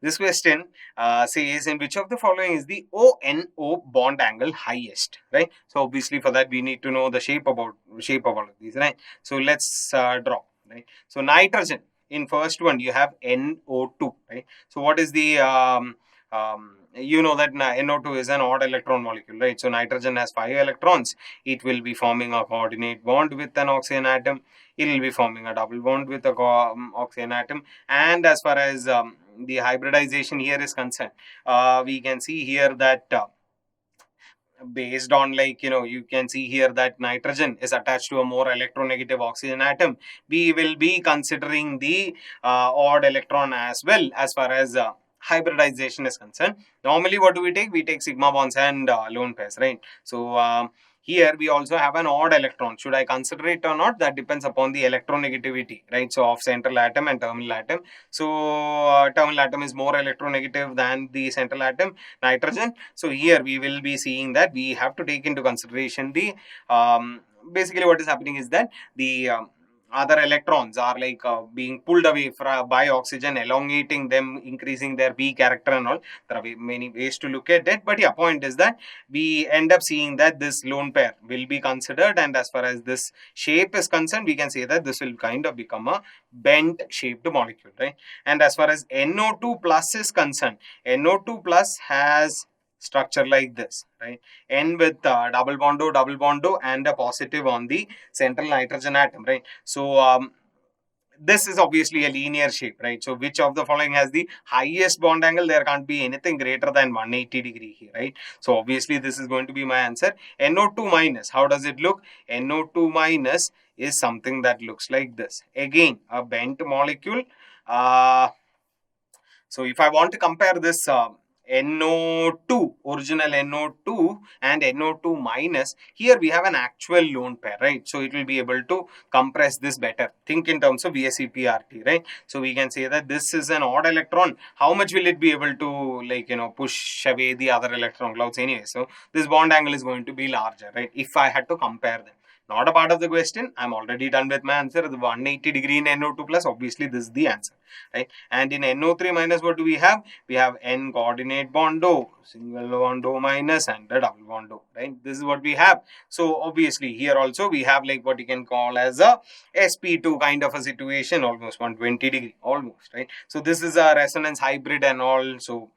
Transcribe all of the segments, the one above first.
This question says, in which of the following is the ONO bond angle highest, right? So obviously for that we need to know the shape of all of these, right? So let's draw, right? So nitrogen, in first one you have NO2, right? So what is the you know that NO2 is an odd electron molecule, right? So nitrogen has 5 electrons. It will be forming a coordinate bond with an oxygen atom. It will be forming a double bond with a oxygen atom. And as far as the hybridization here is concerned, we can see here that based on, like, you can see here that nitrogen is attached to a more electronegative oxygen atom. We will be considering the odd electron as well as far as hybridization is concerned. Normally what do we take? We take sigma bonds and lone pairs, right? So here we also have an odd electron. Should I consider it or not? That depends upon the electronegativity, right? So of central atom and terminal atom. So terminal atom is more electronegative than the central atom, nitrogen. So here we will be seeing that we have to take into consideration the basically what is happening is that the other electrons are like being pulled away by oxygen, elongating them, increasing their B character and all. There are many ways to look at it, but yeah, point is that we end up seeing that this lone pair will be considered, and as far as this shape is concerned, we can say that this will kind of become a bent shaped molecule, right? And as far as NO2 plus is concerned, NO2 plus has structure like this, right? N with double bondo and a positive on the central nitrogen atom, right? So this is obviously a linear shape, right? So which of the following has the highest bond angle? There can't be anything greater than 180 degree here, right? So obviously this is going to be my answer. NO2 minus, how does it look? NO2 minus is something that looks like this. Again, a bent molecule. So if I want to compare this NO2, original NO2 and NO2 minus, here we have an actual lone pair, right? So it will be able to compress this better. Think in terms of VSEPRT, right? So we can say that this is an odd electron. How much will it be able to, like, push away the other electron clouds anyway? So this bond angle is going to be larger, right? If I had to compare them. Not a part of the question. I'm already done with my answer. The 180 degree in NO2 plus, obviously this is the answer, right? And in NO3 minus, what do we have? We have N coordinate bond O, single bond O minus and a double bond O, right? This is what we have. So obviously here also we have like what you can call as a sp2 kind of a situation, almost 120 degree, almost, right? So this is a resonance hybrid and all. So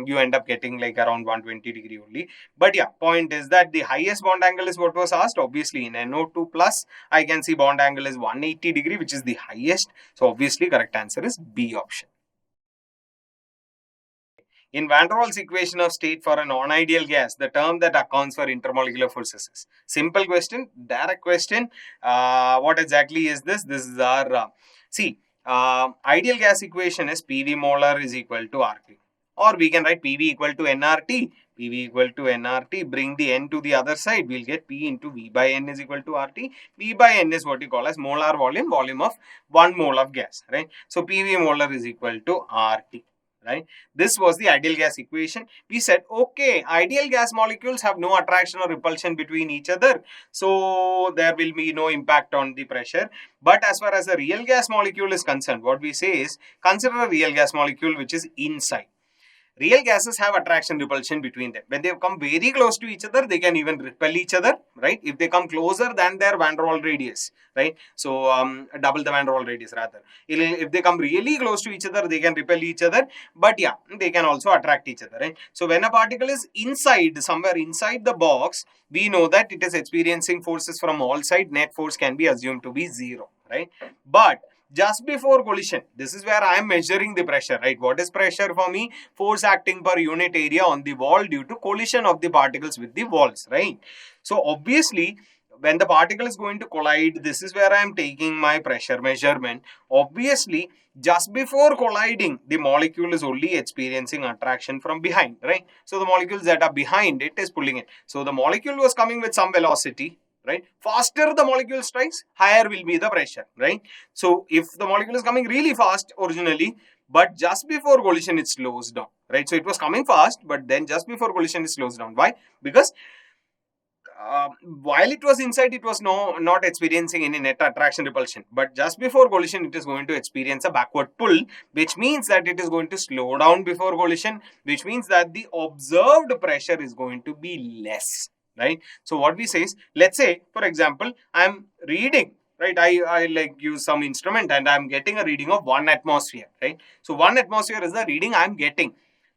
you end up getting like around 120 degree only. But yeah, point is that the highest bond angle is what was asked. Obviously in NO2 plus, I can see bond angle is 180 degree, which is the highest. So obviously correct answer is B option. In Van der Waals equation of state for a non-ideal gas, the term that accounts for intermolecular forces is. Simple question, direct question. What exactly is this? This is our, ideal gas equation is PV molar is equal to RT. Or we can write PV equal to NRT. PV equal to NRT, bring the N to the other side, we'll get P into V by N is equal to RT. V by N is what you call as molar volume, volume of 1 mole of gas, right? So PV molar is equal to RT, right? This was the ideal gas equation. We said, okay, ideal gas molecules have no attraction or repulsion between each other, so there will be no impact on the pressure. But as far as a real gas molecule is concerned, what we say is, consider a real gas molecule which is inside. Real gases have attraction repulsion between them. When they come very close to each other, they can even repel each other, right? If they come closer than their van der Waals radius, right? So double the van der Waals radius rather. If they come really close to each other, they can repel each other. But yeah, they can also attract each other, right? So when a particle is inside, somewhere inside the box, we know that it is experiencing forces from all sides. Net force can be assumed to be 0, right? But just before collision, this is where I am measuring the pressure, right? What is pressure for me? Force acting per unit area on the wall due to collision of the particles with the walls, right? So obviously, when the particle is going to collide, this is where I am taking my pressure measurement. Obviously, just before colliding, the molecule is only experiencing attraction from behind, right? So the molecules that are behind it is pulling it. So the molecule was coming with some velocity, right? Faster the molecule strikes, higher will be the pressure, right? So if the molecule is coming really fast originally, but just before collision it slows down, right? So it was coming fast, but then just before collision it slows down. Why? Because while it was inside, it was not experiencing any net attraction repulsion. But just before collision, it is going to experience a backward pull, which means that it is going to slow down before collision, which means that the observed pressure is going to be less, right? So what we say is, let's say, for example, I'm reading, right? I like use some instrument and I'm getting a reading of 1 atmosphere, right? So 1 atmosphere is the reading I'm getting.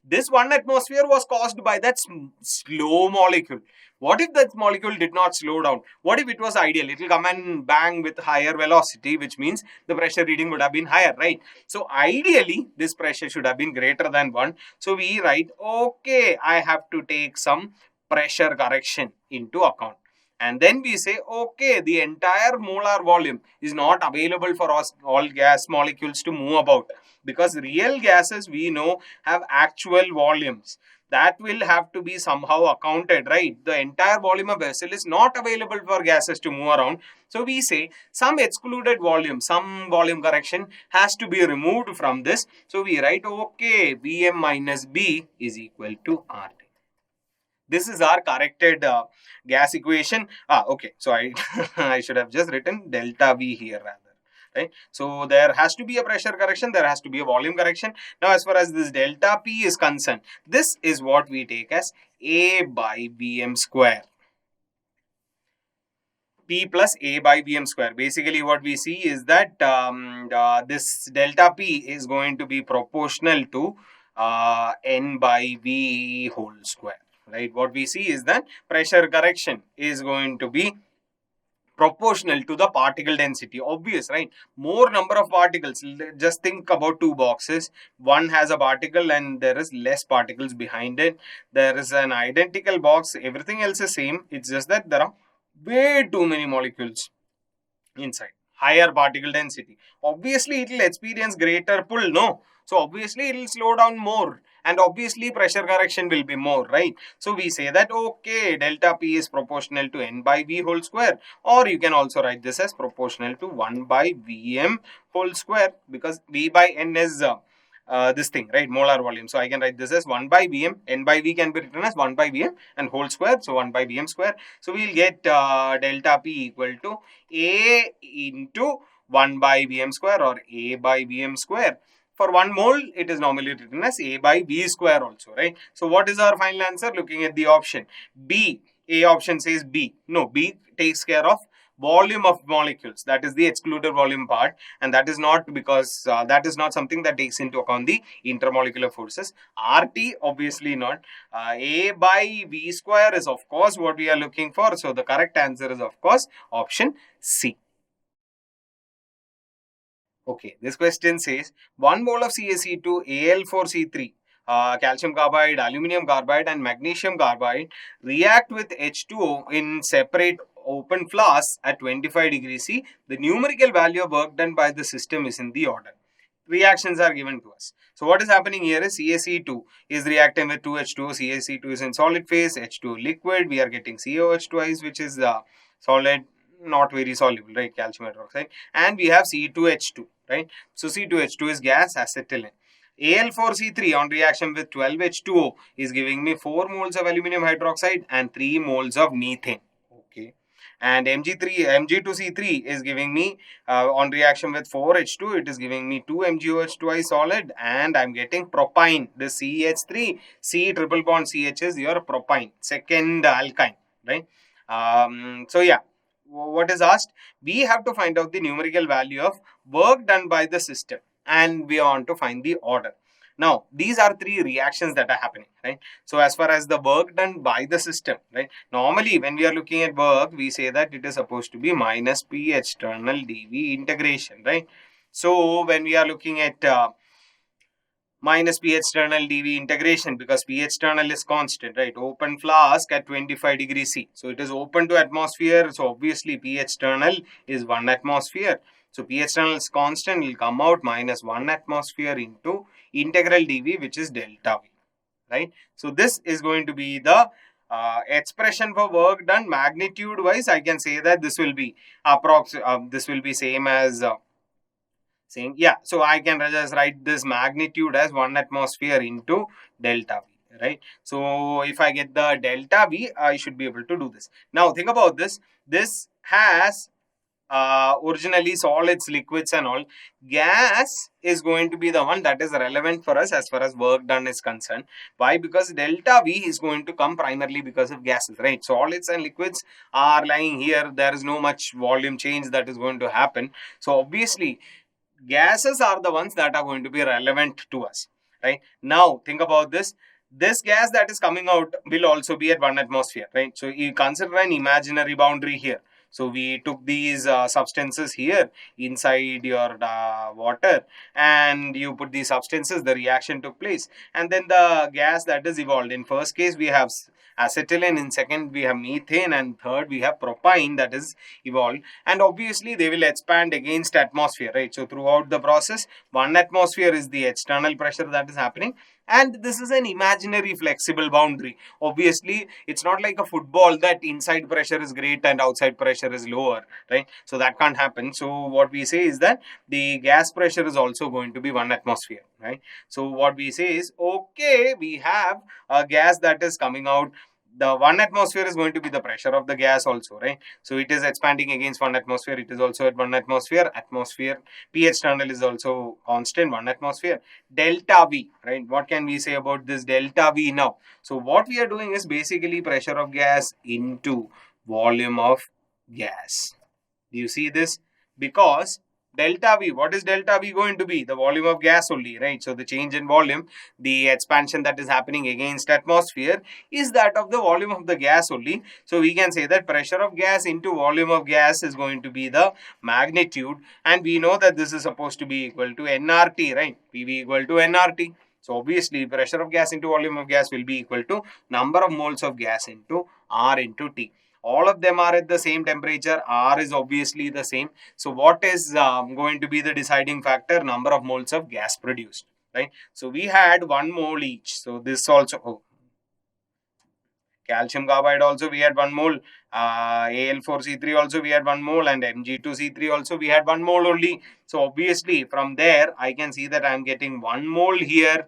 This 1 atmosphere was caused by that slow molecule. What if that molecule did not slow down? What if it was ideal? It will come and bang with higher velocity, which means the pressure reading would have been higher, right? So ideally, this pressure should have been greater than 1. So we write, okay, I have to take some pressure correction into account. And then we say, okay, the entire molar volume is not available for us, all gas molecules to move about, because real gases we know have actual volumes that will have to be somehow accounted, right? The entire volume of vessel is not available for gases to move around. So we say some excluded volume, some volume correction has to be removed from this. So we write, okay, Vm minus B is equal to RT. This is our corrected gas equation. Okay. So I should have just written delta V here rather. Right? So there has to be a pressure correction, there has to be a volume correction. Now as far as this delta P is concerned, this is what we take as A by Vm square. P plus A by Vm square. Basically what we see is that this delta P is going to be proportional to N by V whole square. Right? What we see is that pressure correction is going to be proportional to the particle density. Obvious, right? More number of particles. Just think about two boxes. One has a particle and there is less particles behind it. There is an identical box. Everything else is same. It's just that there are way too many molecules inside. Higher particle density. Obviously, it will experience greater pull, no? So, obviously, it will slow down more. And obviously, pressure correction will be more, right? So, we say that, okay, delta P is proportional to N by V whole square. Or you can also write this as proportional to 1 by Vm whole square. Because V by N is this thing, right? Molar volume. So I can write this as 1 by Vm. N by V can be written as 1 by Vm and whole square. So 1 by Vm square. So we'll get delta P equal to A into 1 by Vm square or A by Vm square. For 1 mole, it is normally written as A by V square also, right? So what is our final answer? Looking at the option B. A option says B. No, B takes care of volume of molecules, that is the excluded volume part, and that is not because that is not something that takes into account the intermolecular forces. RT obviously not. A by V square is of course what we are looking for, so the correct answer is of course option C. Okay, this question says 1 mole of CaC2, Al4C3, calcium carbide, aluminum carbide and magnesium carbide react with H2O in separate open flasks at 25 degrees C. The numerical value of work done by the system is in the order. Reactions are given to us. So what is happening here is CaC2 is reacting with 2H2O. CaC2 is in solid phase, H2O liquid. We are getting COH twice, which is solid, not very soluble, right? Calcium hydroxide. And we have C2H2, right? So C2H2 is gas, acetylene. Al4C3 on reaction with 12H2O is giving me 4 moles of aluminum hydroxide and 3 moles of methane. Okay. And Mg2C3 is giving me on reaction with 4H2, it is giving me 2 MgOH twice solid, and I'm getting propine. The CH3, C triple bond CH is your propine, second alkyne, right? So yeah, what is asked? We have to find out the numerical value of work done by the system, and we want to find the order. Now, these are 3 reactions that are happening, right? So, as far as the work done by the system, right? Normally, when we are looking at work, we say that it is supposed to be minus P external dV integration, right? So, when we are looking at minus P external dV integration, because P external is constant, right? Open flask at 25 degrees C. So, it is open to atmosphere. So, obviously, P external is 1 atmosphere. So, P external is constant, will come out minus 1 atmosphere into integral dV, which is delta V, right? So, this is going to be the expression for work done. Magnitude wise, I can say that this will be this will be same as same. Yeah, so I can just write this magnitude as 1 atmosphere into delta V, right? So if I get the delta V, I should be able to do this. Now think about this. This has originally solids, liquids and all. Gas is going to be the one that is relevant for us as far as work done is concerned. Why? Because delta V is going to come primarily because of gases, right? Solids and liquids are lying here. There is no much volume change that is going to happen. So obviously gases are the ones that are going to be relevant to us, right? Now think about this. This gas that is coming out will also be at 1 atmosphere, right? So you consider an imaginary boundary here. So we took these substances here inside your water, and you put these substances, the reaction took place, and then the gas that is evolved. In first case we have acetylene, in second we have methane, and third we have propane that is evolved. And obviously they will expand against atmosphere, right? So throughout the process, 1 atmosphere is the external pressure that is happening, and this is an imaginary flexible boundary. Obviously it's not like a football that inside pressure is great and outside pressure is lower, right? So that can't happen. So what we say is that the gas pressure is also going to be 1 atmosphere, right? So what we say is, okay, we have a gas that is coming out. The 1 atmosphere is going to be the pressure of the gas also, right? So it is expanding against 1 atmosphere. It is also at 1 atmosphere. Atmosphere P external is also constant, 1 atmosphere. Delta V, right? What can we say about this delta V now? So what we are doing is basically pressure of gas into volume of gas. Do you see this? Because delta V, what is delta V going to be? The volume of gas only, right? So the change in volume, the expansion that is happening against atmosphere is that of the volume of the gas only. So we can say that pressure of gas into volume of gas is going to be the magnitude, and we know that this is supposed to be equal to nRT, right? PV equal to nRT. So obviously pressure of gas into volume of gas will be equal to number of moles of gas into R into T. All of them are at the same temperature. R is obviously the same. So what is going to be the deciding factor? Number of moles of gas produced, right? So we had 1 mole each. So this also, calcium carbide also we had 1 mole, Al4C3 also we had 1 mole, and Mg2C3 also we had 1 mole only. So obviously from there I can see that I am getting 1 mole here,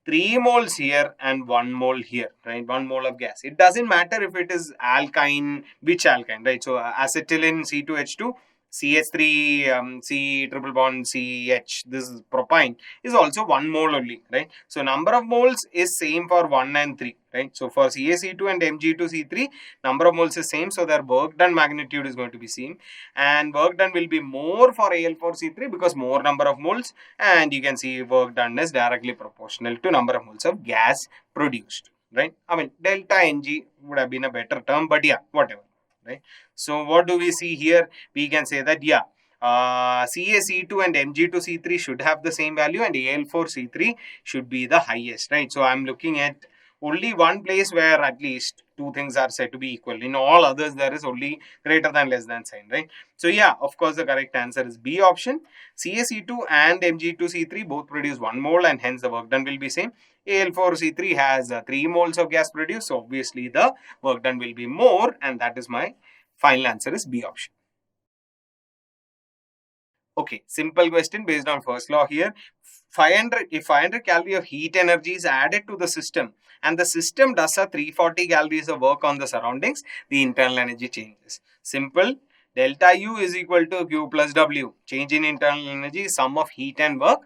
3 moles here, and 1 mole here, right? 1 mole of gas. It doesn't matter if it is alkyne, which alkyne, right? So acetylene C2H2, CH3, C triple bond CH, this is propane, is also 1 mole only, right? So number of moles is same for 1 and 3, right? So for CaC2 and Mg2C3, number of moles is same, so their work done magnitude is going to be same, and work done will be more for Al4C3 because more number of moles, and you can see work done is directly proportional to number of moles of gas produced, right? I mean delta Ng would have been a better term, but yeah, whatever, right? So what do we see here? We can say that yeah, CaC2 and Mg2C3 should have the same value, and Al4C3 should be the highest, right? So I'm looking at only one place where at least two things are said to be equal. In all others, there is only greater than less than sign, right? So yeah, of course, the correct answer is B option. CaC2 and Mg2C3 both produce 1 mole, and hence the work done will be same. Al4C3 has 3 moles of gas produced, so obviously the work done will be more, and that is my final answer is B option. Okay, simple question based on first law here. 500, if 500 calorie of heat energy is added to the system and the system does a 340 calories of work on the surroundings, the internal energy changes. Simple. Delta U is equal to Q plus W. Change in internal energy is sum of heat and work.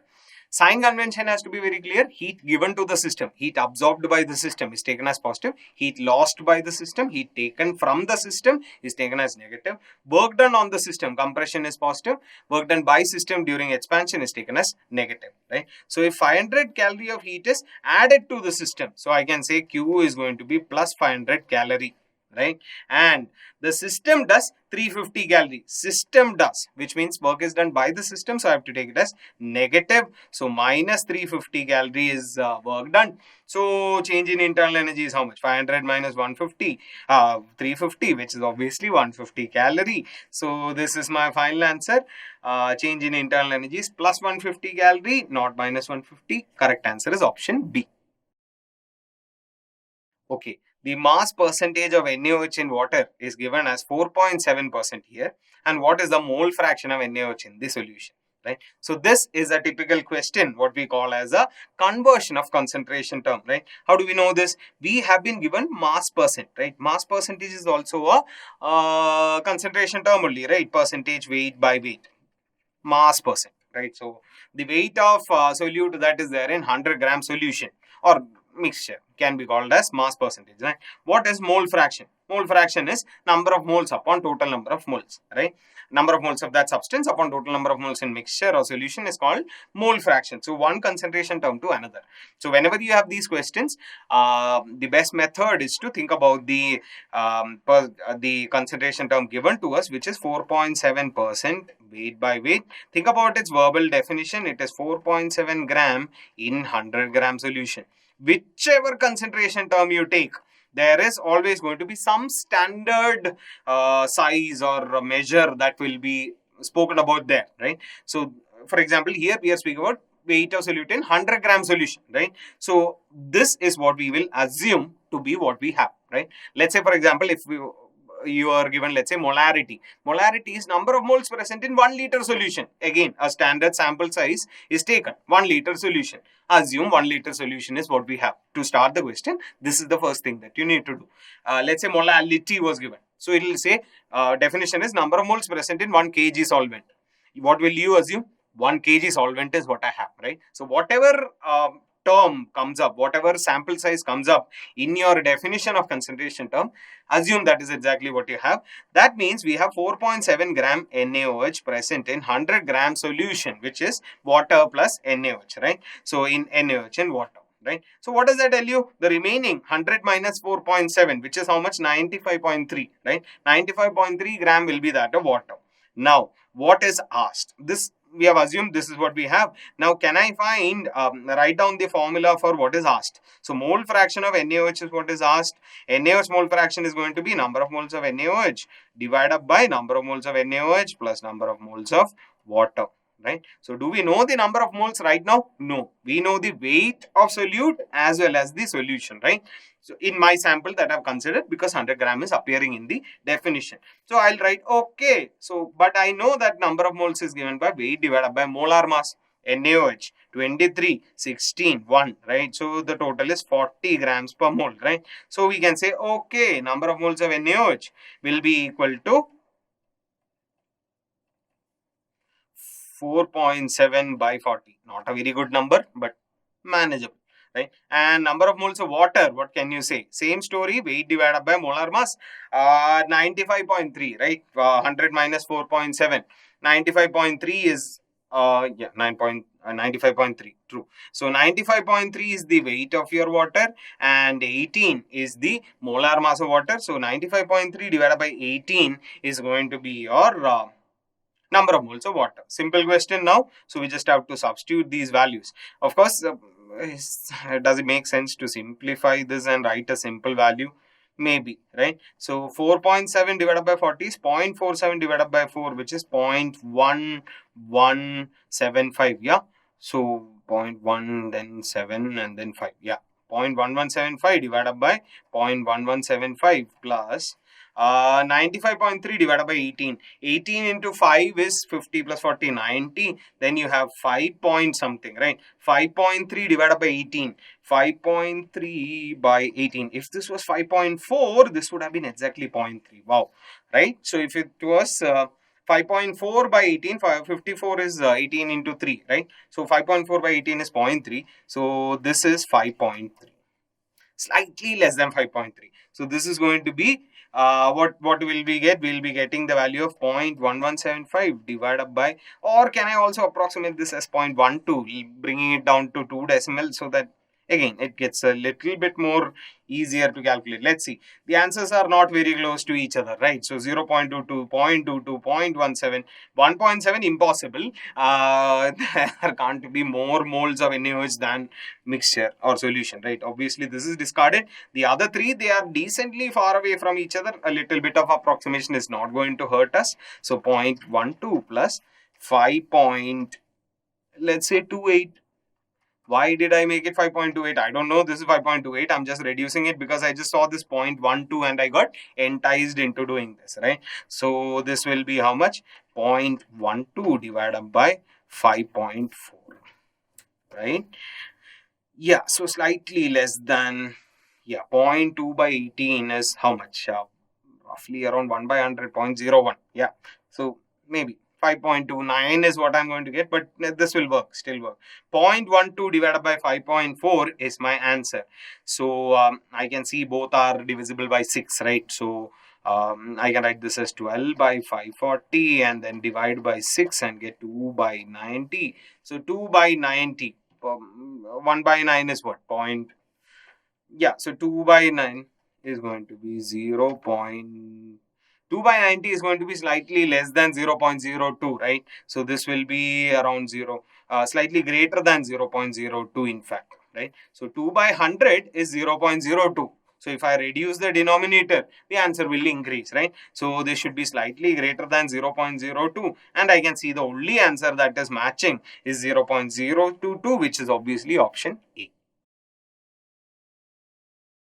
Sign convention has to be very clear. Heat given to the system, heat absorbed by the system is taken as positive. Heat lost by the system, heat taken from the system is taken as negative. Work done on the system, compression is positive. Work done by system during expansion is taken as negative, right? So if 500 calorie of heat is added to the system, so I can say Q is going to be plus 500 calorie, right? And the system does 350 calorie. System does, which means work is done by the system, so I have to take it as negative. So minus 350 calorie is work done. So change in internal energy is how much? 500 minus 150, 350, which is obviously 150 calorie. So this is my final answer. Change in internal energy is plus 150 calorie, not minus 150. Correct answer is option B. Okay, the mass percentage of NaOH in water is given as 4.7% here. And what is the mole fraction of NaOH in the solution? right? So this is a typical question, what we call as a conversion of concentration term, right? How do we know this? We have been given mass percent, right? Mass percentage is also a concentration term only, right? Percentage weight by weight, mass percent, right? So the weight of solute that is there in 100 gram solution or mixture can be called as mass percentage, right? What is mole fraction? Mole fraction is number of moles upon total number of moles, right? Number of moles of that substance upon total number of moles in mixture or solution is called mole fraction. So one concentration term to another. So whenever you have these questions, the best method is to think about the concentration term given to us, which is 4.7% weight by weight. Think about its verbal definition. It is 4.7 gram in 100 gram solution. Whichever concentration term you take, there is always going to be some standard size or measure that will be spoken about there, right? So, for example, here we are speaking about weight of solute in 100 gram solution, right? So, this is what we will assume to be what we have, right? Let's say, for example, if you are given, let's say, molarity. Molarity is number of moles present in 1 liter solution. Again, a standard sample size is taken, 1 liter solution. Assume 1 liter solution is what we have. To start the question, this is the first thing that you need to do. Let's say molality was given. So it will say definition is number of moles present in 1 kg solvent. What will you assume? 1 kg solvent is what I have, right? So whatever term comes up, whatever sample size comes up in your definition of concentration term, assume that is exactly what you have. That means we have 4.7 gram NaOH present in 100 gram solution, which is water plus NaOH, right? So in NaOH and water, right? So what does that tell you? The remaining 100 minus 4.7, which is how much? 95.3, right? 95.3 gram will be that of water. Now, what is asked? This we have assumed this is what we have. Now, can I find, write down the formula for what is asked? So, mole fraction of NaOH is what is asked. NaOH mole fraction is going to be number of moles of NaOH divided by number of moles of NaOH plus number of moles of water, right? So, do we know the number of moles right now? No. We know the weight of solute as well as the solution, right? So, in my sample that I've considered, because 100 gram is appearing in the definition. So, I'll write, okay. So, but I know that number of moles is given by weight divided by molar mass. NaOH 23, 16, 1, right? So, the total is 40 grams per mole, right? So, we can say, okay, number of moles of NaOH will be equal to 4.7 by 40. Not a very good number, but manageable, right? And number of moles of water, what can you say? Same story, weight divided by molar mass, 95.3, right? 100 minus 4.7. 95.3 is, 95.3, true. So 95.3 is the weight of your water and 18 is the molar mass of water. So 95.3 divided by 18 is going to be your number of moles of water. Simple question now. So we just have to substitute these values. Of course, does it make sense to simplify this and write a simple value? Maybe, right? So 4.7 divided by 40 is 0.47 divided by 4, which is 0.1175. Yeah. So 0.1, then 7, and then 5. Yeah. 0.1175 divided by 0.1175 plus 95.3 divided by 18. 18 into 5 is 50 plus 40, 90. Then you have 5 point something, right? 5.3 divided by 18. 5.3 by 18. If this was 5.4, this would have been exactly 0.3. Wow, right? So if it was 5.4 by 18, 54 is 18 into 3, right? So 5.4 by 18 is 0.3. So this is 5.3. Slightly less than 5.3. So this is going to be what will we get? We'll be getting the value of 0.1175 divided by, or can I also approximate this as 0.12, bringing it down to 2 decimals, so that again it gets a little bit more easier to calculate. Let's see. The answers are not very close to each other, right? So 0.22, 0.22, 0.17, 1.7 impossible. There can't be more moles of NaOH than mixture or solution, right? Obviously this is discarded. The other three, they are decently far away from each other. A little bit of approximation is not going to hurt us. So 0.12 plus 5. Let's say 28. Why did I make it 5.28? I don't know. This is 5.28. I'm just reducing it because I just saw this 0.12 and I got enticed into doing this, right? So this will be how much? 0.12 divided by 5.4, right? Yeah, so slightly less than, yeah, 0.2 by 18 is how much? Roughly around 1 by 100, 0.01. Yeah, so maybe 5.29 is what I'm going to get, but this will work, still work. 0.12 divided by 5.4 is my answer. So I can see both are divisible by 6, right? So I can write this as 12 by 540 and then divide by 6 and get 2 by 90. So 2 by 90. 1 by 9 is what? Point. Yeah, so 2 by 9 is going to be 0. 2 by 90 is going to be slightly less than 0.02, right? So this will be around 0, slightly greater than 0.02 in fact, right? So 2 by 100 is 0.02. So if I reduce the denominator, the answer will increase, right? So this should be slightly greater than 0.02, and I can see the only answer that is matching is 0.022, which is obviously option A.